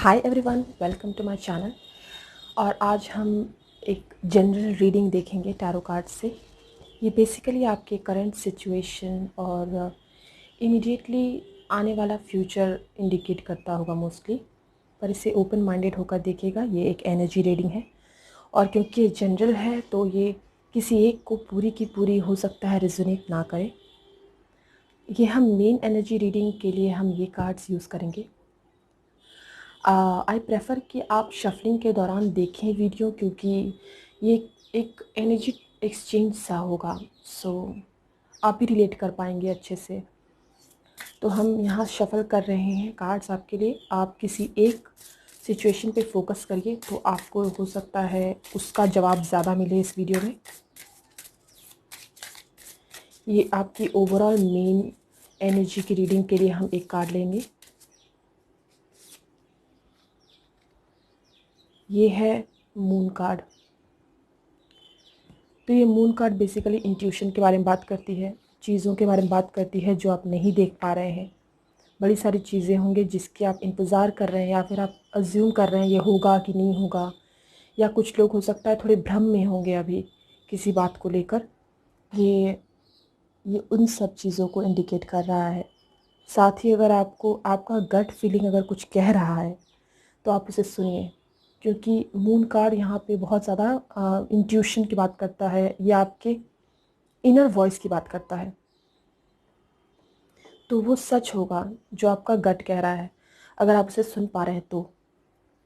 Hi everyone, welcome to my channel. और आज हम एक जनरल रीडिंग देखेंगे टैरो कार्ड से। ये बेसिकली आपके करंट सिचुएशन और इमीडिएटली आने वाला फ्यूचर इंडिकेट करता होगा मोस्टली, पर इसे ओपन माइंडेड होकर देखिएगा। ये एक एनर्जी रीडिंग है और क्योंकि ये जनरल है तो ये किसी एक को पूरी की पूरी हो सकता है रेजोनेट ना करे। ये हम मेन एनर्जी रीडिंग के लिए हम ये कार्ड्स यूज़ करेंगे। आई प्रेफर कि आप शफलिंग के दौरान देखें वीडियो, क्योंकि ये एक एनर्जी एक्सचेंज सा होगा, सो आप भी रिलेट कर पाएंगे अच्छे से। तो हम यहाँ शफल कर रहे हैं कार्ड्स आपके लिए। आप किसी एक सिचुएशन पे फोकस करिए तो आपको हो सकता है उसका जवाब ज़्यादा मिले इस वीडियो में। ये आपकी ओवरऑल मेन एनर्जी की रीडिंग के लिए हम एक कार्ड लेंगे। ये है मून कार्ड। तो ये मून कार्ड बेसिकली इंट्यूशन के बारे में बात करती है, चीज़ों के बारे में बात करती है जो आप नहीं देख पा रहे हैं। बड़ी सारी चीज़ें होंगी जिसके आप इंतज़ार कर रहे हैं या फिर आप अज्यूम कर रहे हैं ये होगा कि नहीं होगा, या कुछ लोग हो सकता है थोड़े भ्रम में होंगे अभी किसी बात को लेकर। ये उन सब चीज़ों को इंडिकेट कर रहा है। साथ ही अगर आपको आपका गट फीलिंग अगर कुछ कह रहा है तो आप उसे सुनिए, क्योंकि मून कार्ड यहाँ पे बहुत ज़्यादा इंट्यूशन की बात करता है या आपके इनर वॉइस की बात करता है। तो वो सच होगा जो आपका गट कह रहा है, अगर आप उसे सुन पा रहे हैं तो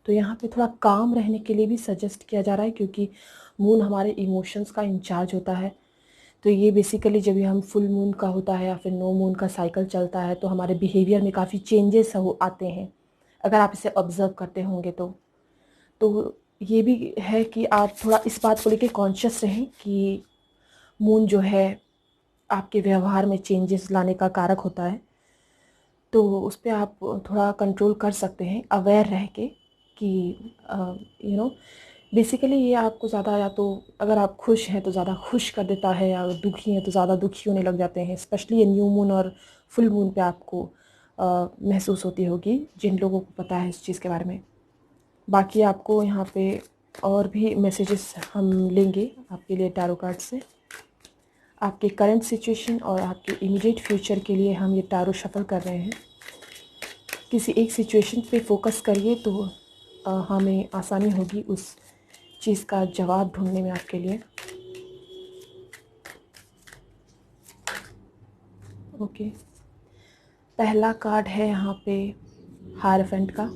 यहाँ पे थोड़ा काम रहने के लिए भी सजेस्ट किया जा रहा है, क्योंकि मून हमारे इमोशंस का इंचार्ज होता है। तो ये बेसिकली जब भी हम फुल मून का होता है या फिर नो मून का साइकिल चलता है तो हमारे बिहेवियर में काफ़ी चेंजेस आते हैं, अगर आप इसे ऑब्ज़र्व करते होंगे तो ये भी है कि आप थोड़ा इस बात को लेके कॉन्शियस रहें कि मून जो है आपके व्यवहार में चेंजेस लाने का कारक होता है। तो उस पर आप थोड़ा कंट्रोल कर सकते हैं अवेयर रह के कि बेसिकली ये आपको ज़्यादा, या तो अगर आप खुश हैं तो ज़्यादा खुश कर देता है, या दुखी हैं तो ज़्यादा दुखी होने लग जाते हैं। स्पेशली ये न्यू मून और फुल मून पे आपको महसूस होती होगी, जिन लोगों को पता है इस चीज़ के बारे में। बाकी आपको यहाँ पे और भी मैसेजेस हम लेंगे आपके लिए टैरो कार्ड से। आपके करंट सिचुएशन और आपके इमीडिएट फ्यूचर के लिए हम ये टैरो शफल कर रहे हैं। किसी एक सिचुएशन पे फोकस करिए तो हमें आसानी होगी उस चीज़ का जवाब ढूंढने में आपके लिए। ओके, पहला कार्ड है यहाँ पे हायरफेंट का।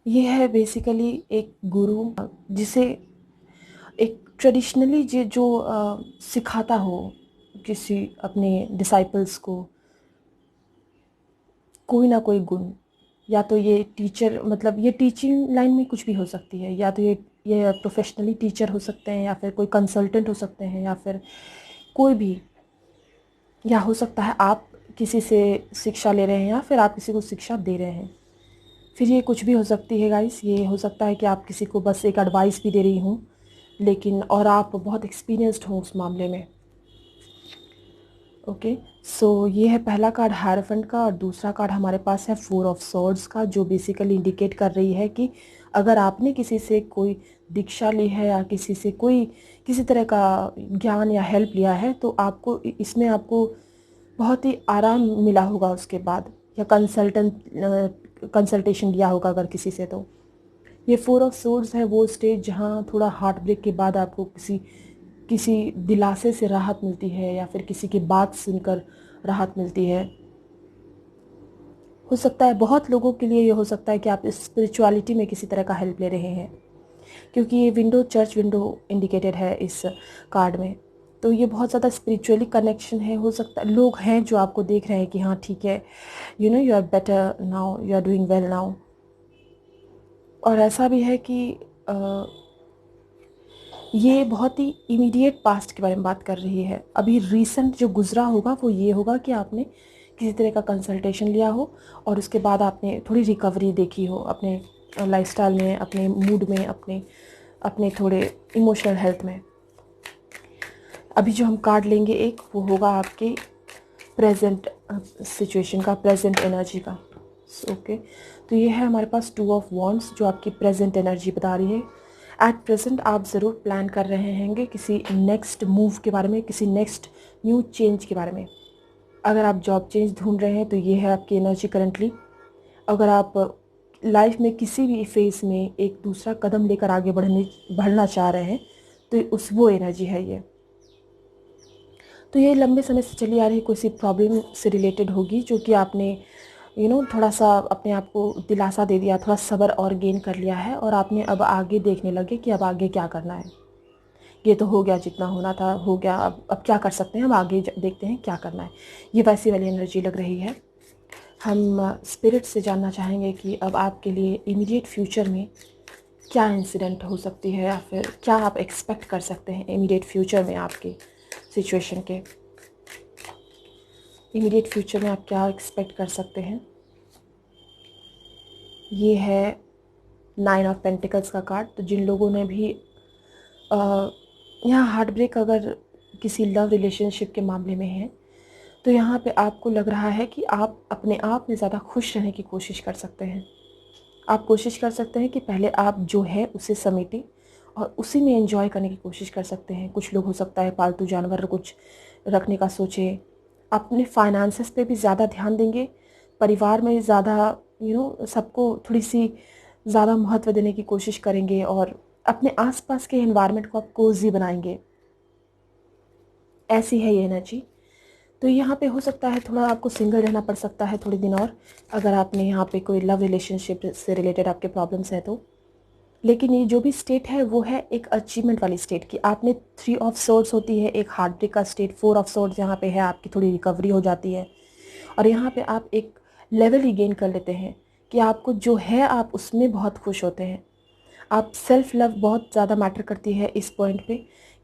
ये है बेसिकली एक गुरु जिसे एक ट्रेडिशनली जो सिखाता हो किसी अपने डिसाइपल्स को कोई ना कोई गुण। या तो ये टीचर, मतलब ये टीचिंग लाइन में कुछ भी हो सकती है, या तो ये प्रोफेशनली टीचर हो सकते हैं, या फिर कोई कंसल्टेंट हो सकते हैं, या फिर कोई भी, या हो सकता है आप किसी से शिक्षा ले रहे हैं या फिर आप किसी को शिक्षा दे रहे हैं। फिर ये कुछ भी हो सकती है गाइस। ये हो सकता है कि आप किसी को बस एक एडवाइस भी दे रही हूँ, लेकिन और आप बहुत एक्सपीरियंस्ड हो उस मामले में। ओके, सो ये है पहला कार्ड हायरफेंट का। और दूसरा कार्ड हमारे पास है फोर ऑफ सॉर्ड्स का, जो बेसिकली इंडिकेट कर रही है कि अगर आपने किसी से कोई दीक्षा ली है या किसी से कोई किसी तरह का ज्ञान या हेल्प लिया है तो आपको इसमें आपको बहुत ही आराम मिला होगा उसके बाद, या कंसल्टेशन लिया होगा अगर किसी से। तो ये फोर ऑफ सोर्ड्स है वो स्टेज जहाँ थोड़ा हार्ट ब्रेक के बाद आपको किसी किसी दिलासे से राहत मिलती है, या फिर किसी की बात सुनकर राहत मिलती है। हो सकता है बहुत लोगों के लिए ये हो सकता है कि आप स्पिरिचुअलिटी में किसी तरह का हेल्प ले रहे हैं, क्योंकि ये विंडो चर्च विंडो इंडिकेटेड है इस कार्ड में। तो ये बहुत ज़्यादा स्पिरिचुअली कनेक्शन है। हो सकता है लोग हैं जो आपको देख रहे हैं कि हाँ ठीक है, you are better now, you are doing well now. और ऐसा भी है कि ये बहुत ही इमीडिएट पास्ट के बारे में बात कर रही है। अभी रीसेंट जो गुजरा होगा वो ये होगा कि आपने किसी तरह का कंसल्टेशन लिया हो और उसके बाद आपने थोड़ी रिकवरी देखी हो अपने लाइफस्टाइल में, अपने मूड में, अपने अपने थोड़े इमोशनल हेल्थ में। अभी जो हम कार्ड लेंगे एक, वो होगा आपके प्रेजेंट सिचुएशन का, प्रेजेंट एनर्जी का। ओके, तो ये है हमारे पास 2 ऑफ वॉन्ड्स जो आपकी प्रेजेंट एनर्जी बता रही है। एट प्रेजेंट आप ज़रूर प्लान कर रहे होंगे किसी नेक्स्ट मूव के बारे में, किसी नेक्स्ट न्यू चेंज के बारे में। अगर आप जॉब चेंज ढूंढ रहे हैं तो ये है आपकी एनर्जी करंटली। अगर आप लाइफ में किसी भी फेज़ में एक दूसरा कदम लेकर आगे बढ़ना चाह रहे हैं तो वो एनर्जी है ये। तो ये लंबे समय से चली आ रही कोई सी प्रॉब्लम से रिलेटेड होगी जो कि आपने थोड़ा सा अपने आप को दिलासा दे दिया, थोड़ा सब्र और गेन कर लिया है और आपने अब आगे देखने लगे कि अब आगे क्या करना है। ये तो हो गया, जितना होना था हो गया, अब क्या कर सकते हैं, अब आगे देखते हैं क्या करना है। ये वैसी वाली एनर्जी लग रही है। हम स्पिरिट से जानना चाहेंगे कि अब आपके लिए इमीडिएट फ्यूचर में क्या इंसिडेंट हो सकती है या फिर क्या आप एक्सपेक्ट कर सकते हैं इमीडिएट फ्यूचर में, आपके सिचुएशन के इमीडिएट फ्यूचर में आप क्या एक्सपेक्ट कर सकते हैं। ये है 9 ऑफ पेंटिकल्स का कार्ड। तो जिन लोगों ने भी यहाँ हार्ट ब्रेक अगर किसी लव रिलेशनशिप के मामले में है तो यहाँ पे आपको लग रहा है कि आप अपने आप में ज़्यादा खुश रहने की कोशिश कर सकते हैं। आप कोशिश कर सकते हैं कि पहले आप जो है उसे समेटें और उसी में एंजॉय करने की कोशिश कर सकते हैं। कुछ लोग हो सकता है पालतू जानवर कुछ रखने का सोचें, अपने फाइनेंसेस पे भी ज़्यादा ध्यान देंगे, परिवार में ज़्यादा सबको थोड़ी सी ज़्यादा महत्व देने की कोशिश करेंगे और अपने आसपास के एनवायरनमेंट को आप कोजी बनाएंगे। ऐसी है ये एनर्जी। तो यहाँ पे हो सकता है थोड़ा आपको सिंगल रहना पड़ सकता है थोड़े दिन और, अगर आपने यहाँ पे कोई लव रिलेशनशिप से रिलेटेड आपके प्रॉब्लम्स हैं तो। लेकिन ये जो भी स्टेट है वो है एक अचीवमेंट वाली स्टेट की। आपने 3 ऑफ सोर्ड्स होती है, एक हार्ट ब्रेक का स्टेट, 4 ऑफ सोर्ड्स यहाँ पे है, आपकी थोड़ी रिकवरी हो जाती है और यहाँ पे आप एक लेवल ही गेन कर लेते हैं कि आपको जो है आप उसमें बहुत खुश होते हैं। आप सेल्फ लव बहुत ज़्यादा मैटर करती है इस पॉइंट पे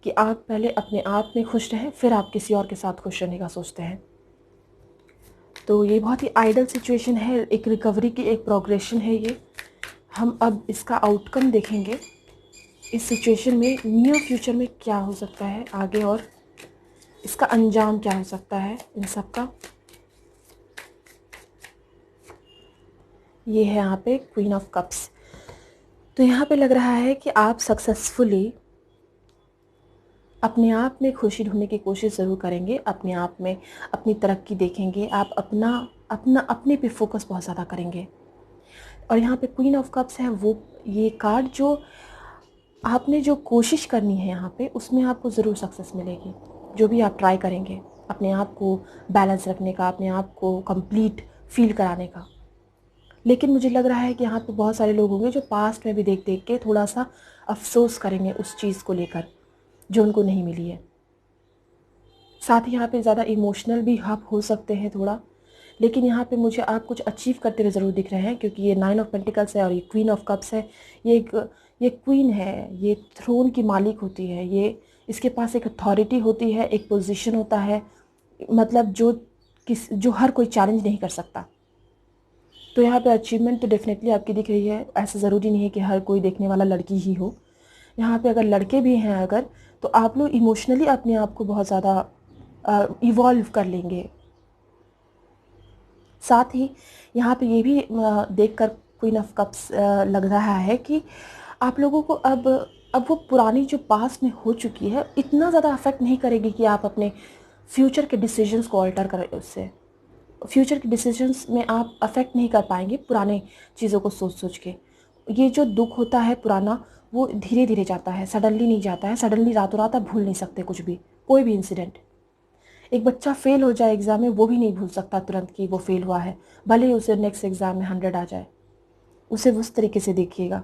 कि आप पहले अपने आप में खुश रहें, फिर आप किसी और के साथ खुश रहने का सोचते हैं। तो ये बहुत ही आइडल सिचुएशन है, एक रिकवरी की एक प्रोग्रेशन है ये। हम अब इसका आउटकम देखेंगे इस सिचुएशन में नियर फ्यूचर में क्या हो सकता है आगे और इसका अंजाम क्या हो सकता है इन सब का। ये है यहाँ पे क्वीन ऑफ कप्स। तो यहाँ पे लग रहा है कि आप सक्सेसफुली अपने आप में खुशी ढूंढने की कोशिश ज़रूर करेंगे, अपने आप में अपनी तरक्की देखेंगे, आप अपने पे फोकस बहुत ज़्यादा करेंगे। और यहाँ पे क्वीन ऑफ कप्स है वो ये कार्ड जो आपने जो कोशिश करनी है यहाँ पे उसमें आपको ज़रूर सक्सेस मिलेगी। जो भी आप ट्राई करेंगे अपने आप को बैलेंस रखने का, अपने आप को कंप्लीट फील कराने का। लेकिन मुझे लग रहा है कि यहाँ पे बहुत सारे लोग होंगे जो पास्ट में भी देख देख के थोड़ा सा अफसोस करेंगे उस चीज़ को लेकर जो उनको नहीं मिली है। साथ ही यहाँ पे ज़्यादा इमोशनल भी आप हो सकते हैं थोड़ा, लेकिन यहाँ पे मुझे आप कुछ अचीव करते हुए ज़रूर दिख रहे हैं क्योंकि ये 9 ऑफ पेंटिकल्स है और ये क्वीन ऑफ कप्स है। ये क्वीन है, ये थ्रोन की मालिक होती है, ये इसके पास एक अथॉरिटी होती है, एक पोजीशन होता है, मतलब जो हर कोई चैलेंज नहीं कर सकता। तो यहाँ पे अचीवमेंट तो डेफिनेटली आपकी दिख रही है। ऐसा ज़रूरी नहीं है कि हर कोई देखने वाला लड़की ही हो। यहाँ पे अगर लड़के भी हैं अगर, तो आप लोग इमोशनली अपने आप को बहुत ज़्यादा इवॉल्व कर लेंगे। साथ ही यहाँ पे ये भी देखकर क्वीन ऑफ कप्स लग रहा है कि आप लोगों को अब वो पुरानी जो पास्ट में हो चुकी है इतना ज़्यादा अफेक्ट नहीं करेगी कि आप अपने फ्यूचर के डिसीजंस को ऑल्टर करें। उससे फ्यूचर के डिसीजंस में आप अफेक्ट नहीं कर पाएंगे पुराने चीज़ों को सोच सोच के। ये जो दुख होता है पुराना वो धीरे धीरे जाता है, सडनली नहीं जाता है। सडनली रातों रात आप भूल नहीं सकते कुछ भी, कोई भी इंसिडेंट। एक बच्चा फेल हो जाए एग्ज़ाम में वो भी नहीं भूल सकता तुरंत कि वो फेल हुआ है, भले ही उसे नेक्स्ट एग्ज़ाम में 100 आ जाए, उसे उस तरीके से देखिएगा।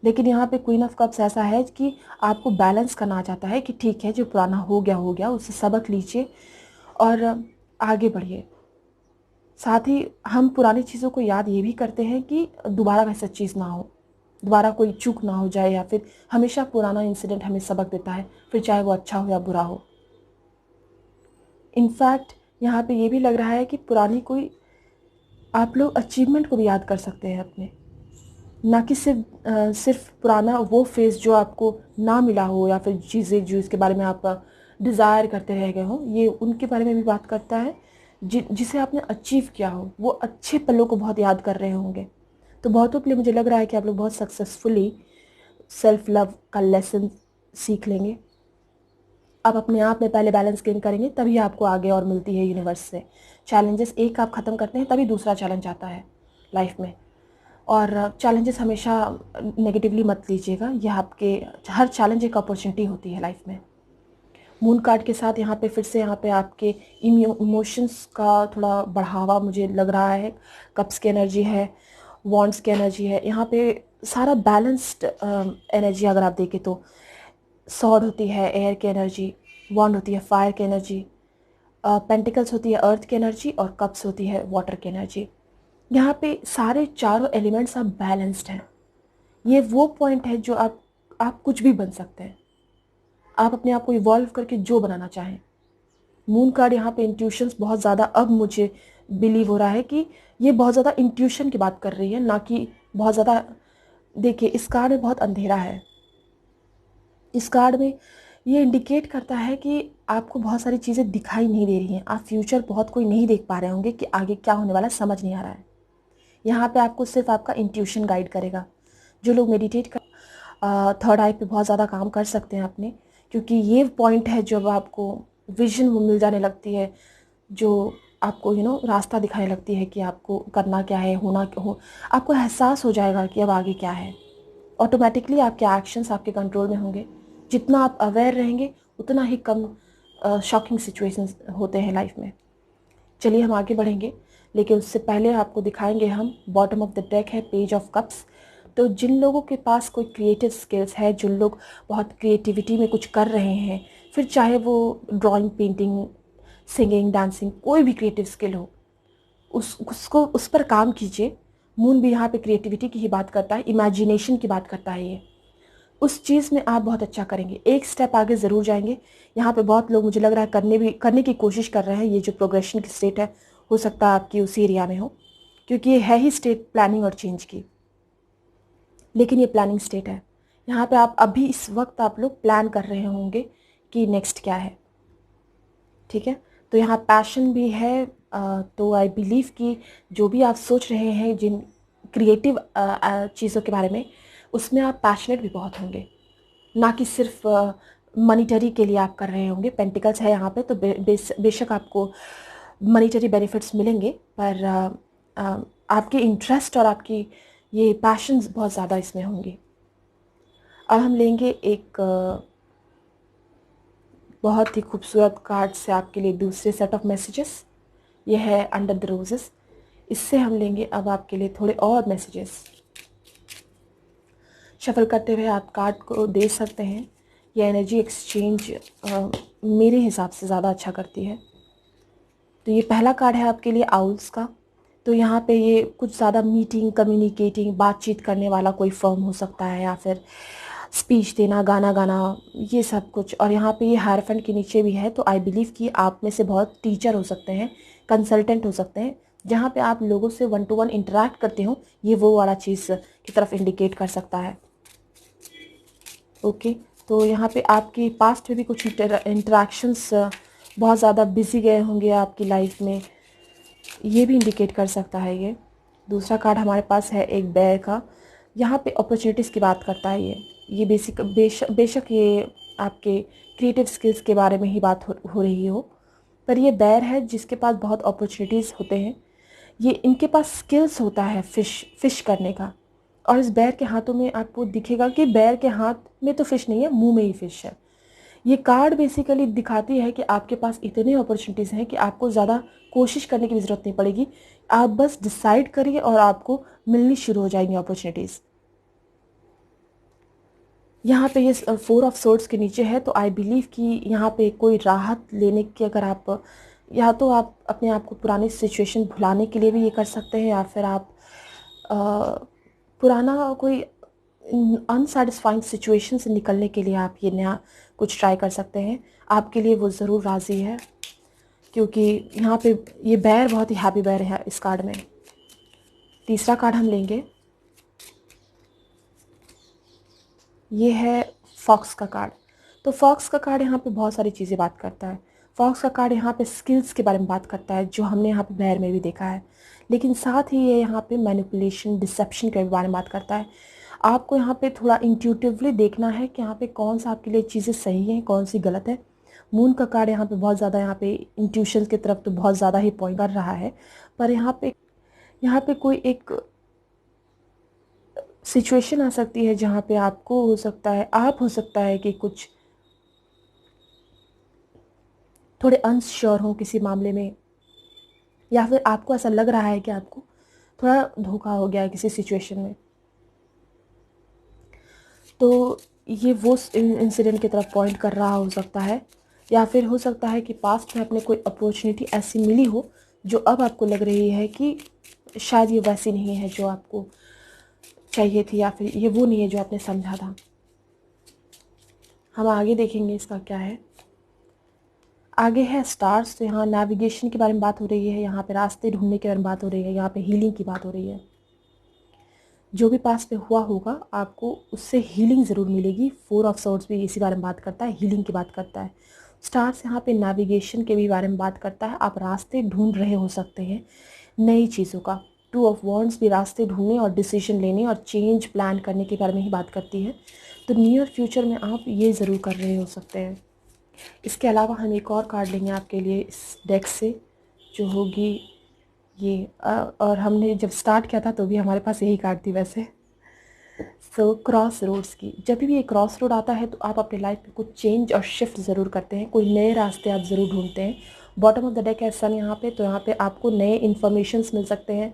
लेकिन यहाँ पे क्वीन ऑफ कप्स ऐसा है कि आपको बैलेंस करना चाहता है कि ठीक है जो पुराना हो गया उससे सबक लीजिए और आगे बढ़िए। साथ ही हम पुरानी चीज़ों को याद ये भी करते हैं कि दोबारा वैसा चीज़ ना हो, दोबारा कोई चूक ना हो जाए, या फिर हमेशा पुराना इंसिडेंट हमें सबक देता है, फिर चाहे वो अच्छा हो या बुरा हो। इनफैक्ट यहाँ पे ये भी लग रहा है कि पुरानी कोई आप लोग अचीवमेंट को भी याद कर सकते हैं अपने, ना कि सिर्फ पुराना वो फेज़ जो आपको ना मिला हो या फिर चीज़ें जो इसके बारे में आप डिज़ायर करते रह गए हों, ये उनके बारे में भी बात करता है। जिसे आपने अचीव किया हो, वो अच्छे पलों को बहुत याद कर रहे होंगे। तो बहुतों के लिए मुझे लग रहा है कि आप लोग बहुत सक्सेसफुली सेल्फ लव का लेसन सीख लेंगे। आप अपने आप में पहले बैलेंस गेन करेंगे, तभी आपको आगे और मिलती है यूनिवर्स से चैलेंजेस। एक आप ख़त्म करते हैं तभी दूसरा चैलेंज आता है लाइफ में। और चैलेंजेस हमेशा नेगेटिवली मत लीजिएगा, यह आपके हर चैलेंज एक अपॉर्चुनिटी होती है लाइफ में। मून कार्ड के साथ यहाँ पे फिर से यहाँ पे आपके इमोशंस का थोड़ा बढ़ावा मुझे लग रहा है। कप्स की एनर्जी है, वॉन्ड्स की एनर्जी है, यहाँ पे सारा बैलेंस्ड एनर्जी अगर आप देखें तो सॉर्ड होती है एयर की एनर्जी, वॉन्ड होती है फायर की एनर्जी, पेंटिकल्स होती है अर्थ की एनर्जी और कप्स होती है वाटर की एनर्जी। यहाँ पे सारे चारों एलिमेंट्स आप बैलेंस्ड हैं। ये वो पॉइंट है जो आप कुछ भी बन सकते हैं, आप अपने आप को इवॉल्व करके जो बनाना चाहें। मून कार्ड यहाँ पे इंट्यूशंस बहुत ज़्यादा, अब मुझे बिलीव हो रहा है कि ये बहुत ज़्यादा इंट्यूशन की बात कर रही है, ना कि बहुत ज़्यादा। देखिए इस कार्ड में बहुत अंधेरा है। इस कार्ड में ये इंडिकेट करता है कि आपको बहुत सारी चीज़ें दिखाई नहीं दे रही हैं, आप फ्यूचर बहुत कोई नहीं देख पा रहे होंगे कि आगे क्या होने वाला है, समझ नहीं आ रहा है। यहाँ पे आपको सिर्फ आपका इंट्यूशन गाइड करेगा। जो लोग मेडिटेट कर थर्ड आई पे बहुत ज़्यादा काम कर सकते हैं अपने, क्योंकि ये पॉइंट है जब आपको विजन वो मिल जाने लगती है, जो आपको रास्ता दिखाने लगती है कि आपको करना क्या है, होना हो, आपको एहसास हो जाएगा कि अब आगे क्या है। ऑटोमेटिकली आपके एक्शंस आपके कंट्रोल में होंगे। जितना आप अवेयर रहेंगे उतना ही कम शॉकिंग सिचुएशंस होते हैं लाइफ में। चलिए हम आगे बढ़ेंगे, लेकिन उससे पहले आपको दिखाएंगे हम बॉटम ऑफ द डेक है पेज ऑफ कप्स। तो जिन लोगों के पास कोई क्रिएटिव स्किल्स है, जिन लोग बहुत क्रिएटिविटी में कुछ कर रहे हैं, फिर चाहे वो ड्राइंग, पेंटिंग, सिंगिंग, डांसिंग, कोई भी क्रिएटिव स्किल हो, उस पर काम कीजिए। मून भी यहाँ पे क्रिएटिविटी की ही बात करता है, इमेजिनेशन की बात करता है। ये उस चीज़ में आप बहुत अच्छा करेंगे, एक स्टेप आगे ज़रूर जाएंगे। यहाँ पे बहुत लोग मुझे लग रहा है करने की कोशिश कर रहे हैं। ये जो प्रोग्रेशन की स्टेट है, हो सकता है आपकी उसी एरिया में हो, क्योंकि ये है ही स्टेट प्लानिंग और चेंज की, लेकिन ये प्लानिंग स्टेट है। यहाँ पे आप अभी इस वक्त आप लोग प्लान कर रहे होंगे कि नेक्स्ट क्या है। ठीक है, तो यहाँ पैशन भी है। तो आई बिलीव कि जो भी आप सोच रहे हैं जिन क्रिएटिव चीज़ों के बारे में, उसमें आप पैशनेट भी बहुत होंगे, ना कि सिर्फ मनीटरी के लिए आप कर रहे होंगे। पेंटिकल्स है यहाँ पे, तो बेशक आपको मनीटरी बेनिफिट्स मिलेंगे, पर आपके इंटरेस्ट और आपकी ये पैशंस बहुत ज़्यादा इसमें होंगे। अब हम लेंगे एक बहुत ही खूबसूरत कार्ड से आपके लिए दूसरे सेट ऑफ मैसेजेस। ये है अंडर द रोजेस। इससे हम लेंगे अब आपके लिए थोड़े और मैसेजेस। शफल करते हुए आप कार्ड को दे सकते हैं। ये एनर्जी एक्सचेंज मेरे हिसाब से ज़्यादा अच्छा करती है। तो ये पहला कार्ड है आपके लिए आउल्स का। तो यहाँ पे ये कुछ ज़्यादा मीटिंग, कम्युनिकेटिंग, बातचीत करने वाला कोई फर्म हो सकता है, या फिर स्पीच देना, गाना गाना, ये सब कुछ। और यहाँ पे ये हायरफेंट के नीचे भी है, तो आई बिलीव कि आप में से बहुत टीचर हो सकते हैं, कंसल्टेंट हो सकते हैं, जहाँ पे आप लोगों से 1 to 1 इंटरेक्ट करते हो। ये वो वाला चीज़ की तरफ इंडिकेट कर सकता है। ओके, तो यहाँ पे आपकी पास्ट में भी कुछ इंटरेक्शंस बहुत ज़्यादा बिजी गए होंगे आपकी लाइफ में, ये भी इंडिकेट कर सकता है। ये दूसरा कार्ड हमारे पास है एक बेयर का। यहाँ पे अपॉर्चुनिटीज़ की बात करता है। ये बेशक ये आपके क्रिएटिव स्किल्स के बारे में ही बात हो रही हो, पर ये बेयर है जिसके पास बहुत अपॉर्चुनिटीज़ होते हैं। ये इनके पास स्किल्स होता है फिश करने का। और इस बेयर के हाथों में आपको दिखेगा कि बेयर के हाथ में तो फिश नहीं है, मुंह में ही फिश है। ये कार्ड बेसिकली दिखाती है कि आपके पास इतने अपॉर्चुनिटीज़ हैं कि आपको ज़्यादा कोशिश करने की ज़रूरत नहीं पड़ेगी। आप बस डिसाइड करिए और आपको मिलनी शुरू हो जाएंगी अपॉर्चुनिटीज़। यहाँ पे ये 4 ऑफ सोर्ड्स के नीचे है, तो आई बिलीव कि यहाँ पे कोई राहत लेने की, अगर आप या तो आप अपने आप को पुरानी सिचुएशन भुलाने के लिए भी ये कर सकते हैं, या फिर आप पुराना कोई अनसेटिस्फाइंग सिचुएशन से निकलने के लिए आप ये नया कुछ ट्राई कर सकते हैं। आपके लिए वो ज़रूर राज़ी है, क्योंकि यहाँ पे ये बेयर बहुत ही हैप्पी बेयर है इस कार्ड में। तीसरा कार्ड हम लेंगे, ये है फॉक्स का कार्ड। तो फॉक्स का कार्ड यहाँ पे बहुत सारी चीज़ें बात करता है। फॉक्स का कार्ड यहाँ पे स्किल्स के बारे में बात करता है, जो हमने यहाँ पे बैर में भी देखा है, लेकिन साथ ही ये यहाँ पे मैनिपुलेशन, डिसेप्शन के बारे में बात करता है। आपको यहाँ पे थोड़ा इंट्यूटिवली देखना है कि यहाँ पे कौन सा आपके लिए चीज़ें सही हैं, कौन सी गलत है। मून का कार्ड यहाँ पे बहुत ज़्यादा यहाँ पे इंट्यूशन की तरफ तो बहुत ज़्यादा ही पॉइंट कर रहा है, पर यहाँ पे कोई एक सिचुएशन आ सकती है जहाँ पे आपको हो सकता है कि कुछ थोड़े अनश्योर हों किसी मामले में, या फिर आपको ऐसा लग रहा है कि आपको थोड़ा धोखा हो गया है किसी सिचुएशन में। तो ये वो इंसिडेंट की तरफ पॉइंट कर रहा हो सकता है, या फिर हो सकता है कि पास्ट में अपने कोई अपॉर्चुनिटी ऐसी मिली हो जो अब आपको लग रही है कि शायद ये वैसी नहीं है जो आपको चाहिए थी, या फिर ये वो नहीं है जो आपने समझा था। हम आगे देखेंगे इसका क्या है। आगे है स्टार्स। तो यहाँ नेविगेशन के बारे में बात हो रही है, यहाँ पे रास्ते ढूंढने के बारे में बात हो रही है, यहाँ पे हीलिंग की बात हो रही है। जो भी पास्ट में हुआ होगा आपको उससे हीलिंग ज़रूर मिलेगी। 4 ऑफ सॉर्ड्स भी इसी बारे में बात करता है, हीलिंग की बात करता है। स्टार्स यहाँ पे नेविगेशन के भी बारे में बात करता है, आप रास्ते ढूंढ रहे हो सकते हैं नई चीज़ों का। 2 ऑफ वॉन्ड्स भी रास्ते ढूंढने और डिसीजन लेने और चेंज प्लान करने के बारे में ही बात करती है। तो नियर फ्यूचर में आप ये ज़रूर कर रहे हो सकते हैं। इसके अलावा हम एक और कार्ड लेंगे आपके लिए इस डेक से, जो होगी ये। और हमने जब स्टार्ट किया था तो भी हमारे पास यही कार्ड थी वैसे। सो क्रॉस रोड्स की, जब भी ये क्रॉस रोड आता है तो आप अपने लाइफ में कुछ चेंज और शिफ्ट ज़रूर करते हैं, कोई नए रास्ते आप ज़रूर ढूंढते हैं। बॉटम ऑफ द डेक है सन यहाँ पे, तो यहाँ पे आपको नए इन्फॉर्मेशंस मिल सकते हैं,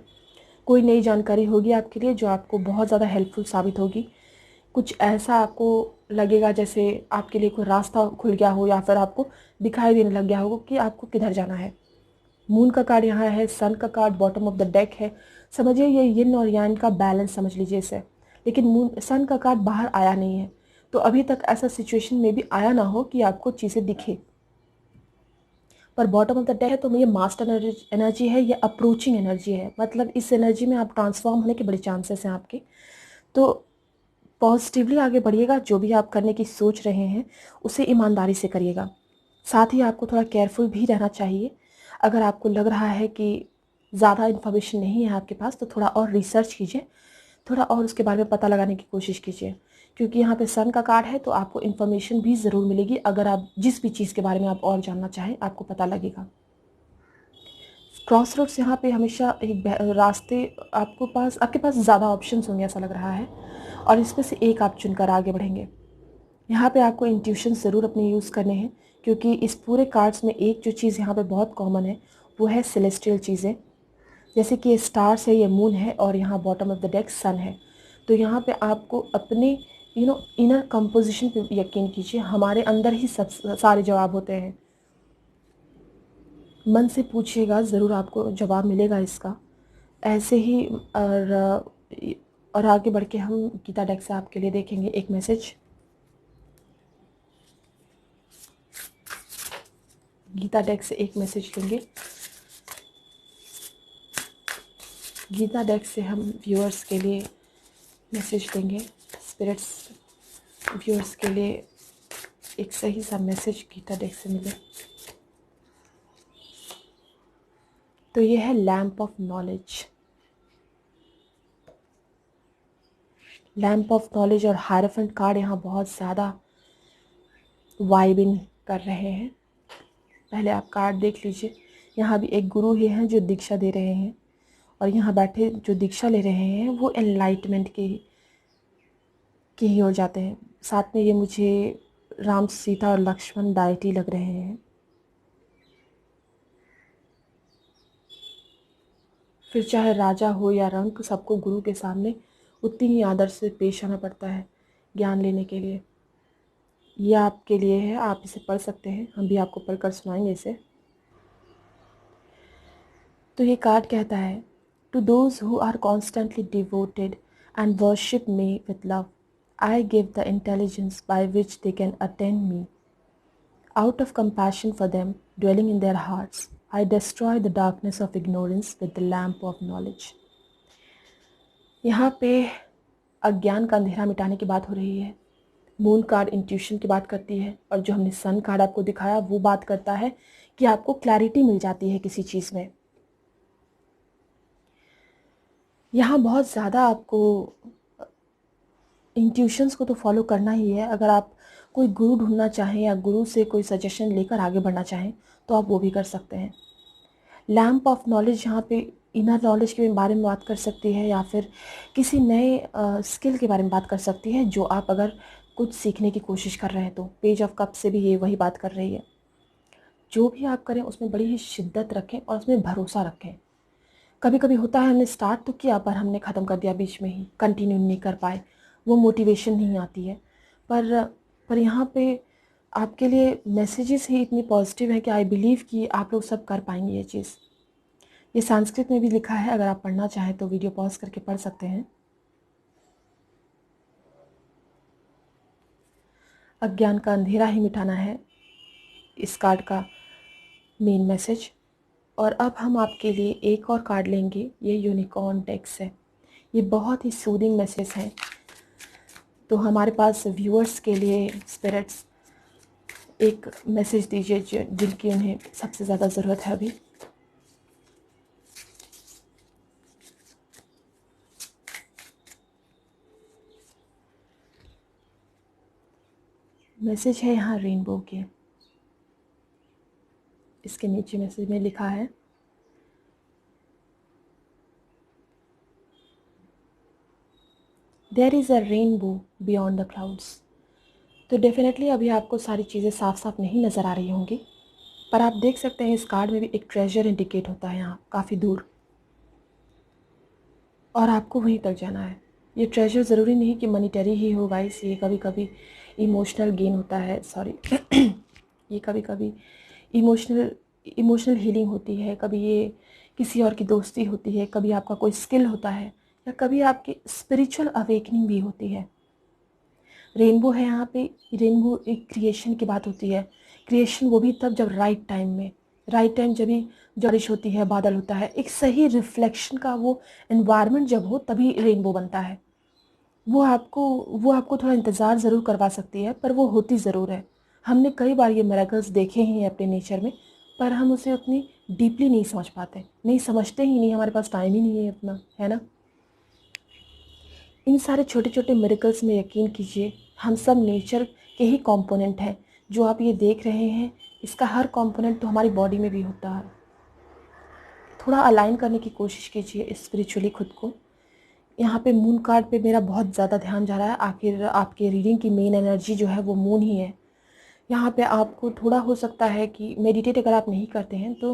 कोई नई जानकारी होगी आपके लिए जो आपको बहुत ज़्यादा हेल्पफुल साबित होगी। कुछ ऐसा आपको लगेगा जैसे आपके लिए कोई रास्ता खुल गया हो, या फिर आपको दिखाई देने लग गया हो कि आपको किधर जाना है। मून का कार्ड यहाँ है, सन का card bottom of the deck है। समझिए ये यिन और यांग का बैलेंस समझ लीजिए इसे। लेकिन मून सन का कार्ड बाहर आया नहीं है, तो अभी तक ऐसा सिचुएशन में भी आया ना हो कि आपको चीज़ें दिखे। पर बॉटम ऑफ द डेक है तो ये मास्टर एनर्जी है, ये अप्रोचिंग एनर्जी है, मतलब इस एनर्जी में आप ट्रांसफॉर्म होने के बड़े चांसेस हैं आपके। तो पॉजिटिवली आगे बढ़िएगा, जो भी आप करने की सोच रहे हैं उसे ईमानदारी से करिएगा। साथ ही आपको थोड़ा केयरफुल भी रहना चाहिए। अगर आपको लग रहा है कि ज़्यादा इन्फॉर्मेशन नहीं है आपके पास तो थोड़ा और रिसर्च कीजिए, थोड़ा और उसके बारे में पता लगाने की कोशिश कीजिए, क्योंकि यहाँ पे सन का कार्ड है तो आपको इन्फॉर्मेशन भी ज़रूर मिलेगी। अगर आप जिस भी चीज़ के बारे में आप और जानना चाहें आपको पता लगेगा। क्रॉस रोड्स यहाँ पे हमेशा एक रास्ते आपके पास ज़्यादा ऑप्शंस होंगे ऐसा लग रहा है, और इसमें से एक आप चुनकर आगे बढ़ेंगे। यहाँ पे आपको इंट्यूशन ज़रूर अपने यूज़ करने हैं, क्योंकि इस पूरे कार्ड्स में एक जो चीज़ यहाँ पे बहुत कॉमन है वो है सेलेस्टियल चीज़ें, जैसे कि ये स्टार्स है, ये मून है, और यहाँ बॉटम ऑफ द डेक सन है। तो यहाँ पे आपको अपने इनर कंपोजिशन पे यकीन कीजिए। हमारे अंदर ही सब सारे जवाब होते हैं। मन से पूछिएगा, ज़रूर आपको जवाब मिलेगा इसका। ऐसे ही और आगे बढ़ के हम गीता डेक से आपके लिए देखेंगे एक मैसेज। गीता डेक से एक मैसेज लेंगे। गीता डेक से हम व्यूअर्स के लिए मैसेज देंगे। स्पिरिट्स व्यूअर्स के लिए एक सही सा मैसेज गीता डेक से मिले। तो ये है lamp of knowledge. Lamp of knowledge और हायरोफेंट कार्ड यहाँ बहुत ज़्यादा वाइबिंग कर रहे हैं। पहले आप कार्ड देख लीजिए। यहाँ भी एक गुरु ही हैं जो दीक्षा दे रहे हैं, और यहाँ बैठे जो दीक्षा ले रहे हैं वो एनलाइटमेंट की ही ओर जाते हैं। साथ में ये मुझे राम, सीता और लक्ष्मण डायटी लग रहे हैं। फिर चाहे राजा हो या रंक, सबको गुरु के सामने उतनी ही आदर से पेश आना पड़ता है ज्ञान लेने के लिए। यह आपके लिए है, आप इसे पढ़ सकते हैं, हम भी आपको पढ़कर सुनाएंगे इसे। तो ये कार्ड कहता है, to those who are constantly devoted and worship me with love, I give the intelligence by which they can attend me. Out of compassion for them dwelling in their hearts, I destroy the darkness of ignorance with the lamp of knowledge. यहाँ पे अज्ञान का अंधेरा मिटाने की बात हो रही है। मून कार्ड इंट्यूशन की बात करती है, और जो हमने सन कार्ड आपको दिखाया वो बात करता है कि आपको क्लैरिटी मिल जाती है किसी चीज़ में। यहाँ बहुत ज़्यादा आपको इंट्यूशंस को तो फॉलो करना ही है। अगर आप कोई गुरु ढूंढना चाहें या गुरु से कोई सजेशन लेकर आगे बढ़ना चाहें तो आप वो भी कर सकते हैं। लैम्प ऑफ नॉलेज यहाँ पे इनर नॉलेज के बारे में बात कर सकती है, या फिर किसी नए स्किल के बारे में बात कर सकती है जो आप अगर कुछ सीखने की कोशिश कर रहे हैं तो। पेज ऑफ कप से भी ये वही बात कर रही है। जो भी आप करें उसमें बड़ी ही शिद्दत रखें और उसमें भरोसा रखें। कभी कभी होता है हमने स्टार्ट तो किया पर हमने ख़त्म कर दिया, बीच में ही कंटिन्यू नहीं कर पाए, वो मोटिवेशन नहीं आती है। पर यहाँ पे आपके लिए मैसेजेस ही इतनी पॉजिटिव है कि आई बिलीव कि आप लोग सब कर पाएंगे ये चीज़। ये संस्कृत में भी लिखा है, अगर आप पढ़ना चाहें तो वीडियो पॉज करके पढ़ सकते हैं। अज्ञान का अंधेरा ही मिटाना है इस कार्ड का मेन मैसेज। और अब हम आपके लिए एक और कार्ड लेंगे, ये यूनिकॉर्न डेक्स है। ये बहुत ही सूदिंग मैसेज है। तो हमारे पास व्यूअर्स के लिए स्पिरिट्स एक मैसेज दीजिए जिनकी उन्हें सबसे ज़्यादा ज़रूरत है अभी। मैसेज है यहाँ रेनबो के। इसके नीचे मैसेज में लिखा है, there is a rainbow beyond the clouds. तो डेफिनेटली अभी आपको सारी चीज़ें साफ साफ नहीं नज़र आ रही होंगी, पर आप देख सकते हैं इस कार्ड में भी एक ट्रेजर इंडिकेट होता है यहाँ काफ़ी दूर, और आपको वहीं तक जाना है। ये ट्रेजर ज़रूरी नहीं कि मनीटरी ही हो गाइस, ये कभी कभी इमोशनल गेन होता है, सॉरी ये कभी कभी इमोशनल हीलिंग होती है, कभी ये किसी और की दोस्ती होती है, कभी आपका कोई स्किल होता है, या कभी आपकी स्पिरिचुअल अवेकनिंग भी होती है। रेनबो है यहाँ पे। रेनबो एक क्रिएशन की बात होती है। क्रिएशन वो भी तब जब राइट टाइम में, राइट टाइम जब भी बारिश होती है, बादल होता है, एक सही रिफ्लेक्शन का वो एनवायरनमेंट जब हो तभी रेनबो बनता है। वो आपको थोड़ा इंतज़ार ज़रूर करवा सकती है, पर वो होती ज़रूर है। हमने कई बार ये मिरेकल्स देखे ही हैं अपने नेचर में, पर हम उसे उतनी डीपली नहीं समझ पाते, नहीं समझते ही नहीं, हमारे पास टाइम ही नहीं है इतना, है ना। इन सारे छोटे छोटे मिरेकल्स में यकीन कीजिए, हम सब नेचर के ही कंपोनेंट हैं। जो आप ये देख रहे हैं इसका हर कंपोनेंट तो हमारी बॉडी में भी होता है। थोड़ा अलाइन करने की कोशिश कीजिए स्पिरिचुअली खुद को। यहाँ पे मून कार्ड पे मेरा बहुत ज़्यादा ध्यान जा रहा है। आखिर आपके रीडिंग की मेन एनर्जी जो है वो मून ही है। यहाँ पे आपको थोड़ा हो सकता है कि मेडिटेट अगर आप नहीं करते हैं तो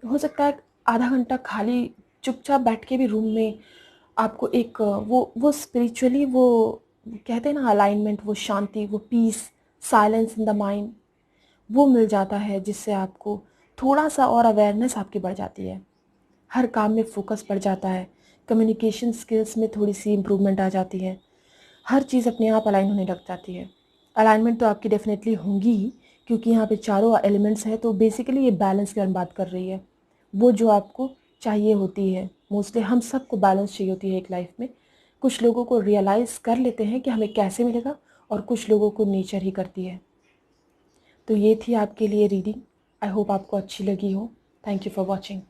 हो सकता है आधा घंटा खाली चुपचाप बैठ के भी रूम में आपको एक वो स्पिरिचुअली वो कहते हैं ना अलाइनमेंट, वो शांति, वो peace, silence in the mind, वो मिल जाता है, जिससे आपको थोड़ा सा और अवेयरनेस आपकी बढ़ जाती है। हर काम में फोकस बढ़ जाता है, कम्युनिकेशन स्किल्स में थोड़ी सी इम्प्रूवमेंट आ जाती है, हर चीज़ अपने आप अलाइन होने लग जाती है। अलाइनमेंट तो आपकी डेफिनेटली होंगी ही, क्योंकि यहाँ पे चारों एलिमेंट्स हैं, तो बेसिकली ये बैलेंस की बात कर रही है। वो जो आपको चाहिए होती है, मोस्टली हम सबको बैलेंस चाहिए होती है एक लाइफ में। कुछ लोगों को रियलाइज़ कर लेते हैं कि हमें कैसे मिलेगा, और कुछ लोगों को नेचर ही करती है। तो ये थी आपके लिए रीडिंग। आई होप आपको अच्छी लगी हो। Thank you for watching.